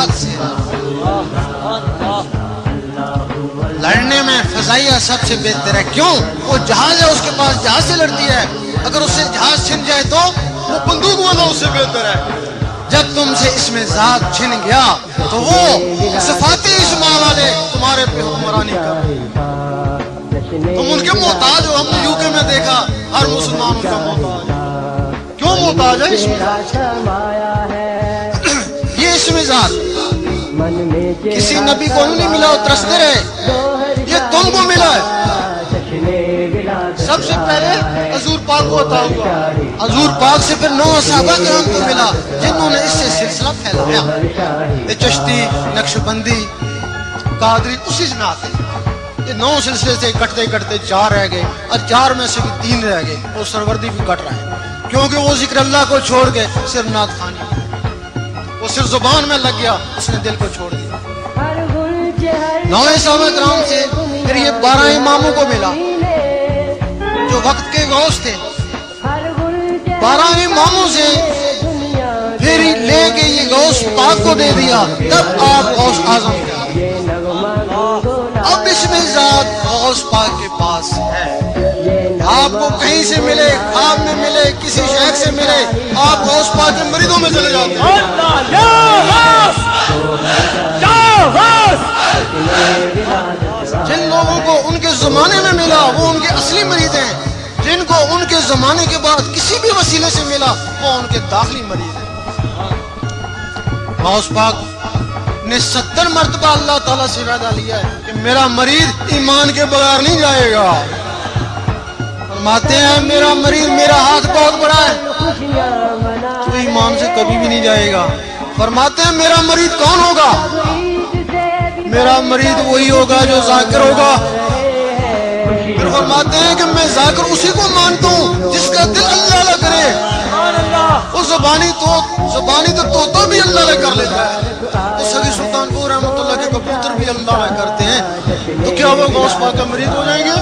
پاک سے لڑنے میں فضائیہ سب سے بہتر ہے. کیوں؟ وہ جہاز ہے، اس کے پاس جہاز سے لڑتی ہے. اگر اس سے جہاز چھن جائے تو وہ بندوق والا اس سے بہتر ہے. جب تم سے اس میں ذات چھن گیا تو وہ صفاتی اسماء والے تمہارے پہ حکمرانی کر. تم ان کے محتاج ہو. ہم نے یو کے میں دیکھا ہر مسلمان ان کا محتاج. کیوں محتاج ہے؟ یہ اسم ذات کسی نبی کو نہیں ملا وہ ترستے رہے، یہ تم کو ملا ہے. سب سے پہلے حضور پاک کو عطا ہوا، حضور پاک سے پھر 9 صحابہ کرام کو ملا جنہوں نے اس سے سلسلہ پھیلایا. یہ چشتی، نقشبندی، قادری اسی سے آتے ہیں. یہ 9 سلسلے سے کٹتے کٹتے 4 رہ گئے اور 4 میں سے بھی 3 رہ گئے. وہ سروردی بھی کٹ رہا ہے کیونکہ وہ ذکر اللہ کو چھوڑ کے صرف نعت خوانی، وہ صرف زبان میں لگ گیا، اس نے دل کو چھوڑ دیا. 9 صحابہ کرام سے پھر یہ 12 اماموں کو ملا جو وقت کے غوث تھے. 12 اماموں سے پھر لے کے یہ غوث پاک کو دے دیا، تب آپ غوث اعظم تھے. اب اس میں ذات غوث پاک کے پاس ہے. آپ کو کہیں سے ملے، خواب میں ملے، کسی شیخ سے ملے، آپ غوث پاک کے مریدوں میں چلے جاتے ہیں. جن لوگوں کو ان کے زمانے میں ملا وہ ان کے اصلی مرید ہیں. جن کو ان کے زمانے کے بعد کسی بھی وسیلے سے ملا وہ ان کے داخلی مرید ہیں. غوث پاک نے 70 مرتبہ اللہ تعالیٰ سے وعدہ لیا ہے کہ میرا مرید ایمان کے بغیر نہیں جائے گا. فرماتے ہیں میرا مرید، میرا ہاتھ بہت بڑا ہے، تو ایمان سے کبھی بھی نہیں جائے گا. فرماتے ہیں میرا مرید کون ہوگا؟ میرا مرید وہی ہوگا جو ذاکر ہوگا. پھر فرماتے ہیں کہ میں ذاکر اسی کو مانتا ہوں جس کا دل اللہ نہ کرے. وہ زبانی تو بھی اللہ نہ کر لیتا ہے. تو سگی سلطان کو رحمۃ اللہ کے کبوتر بھی اللہ نہ کرتے ہیں. تو کیا وہ غوث پاک کا مرید ہو جائیں گے؟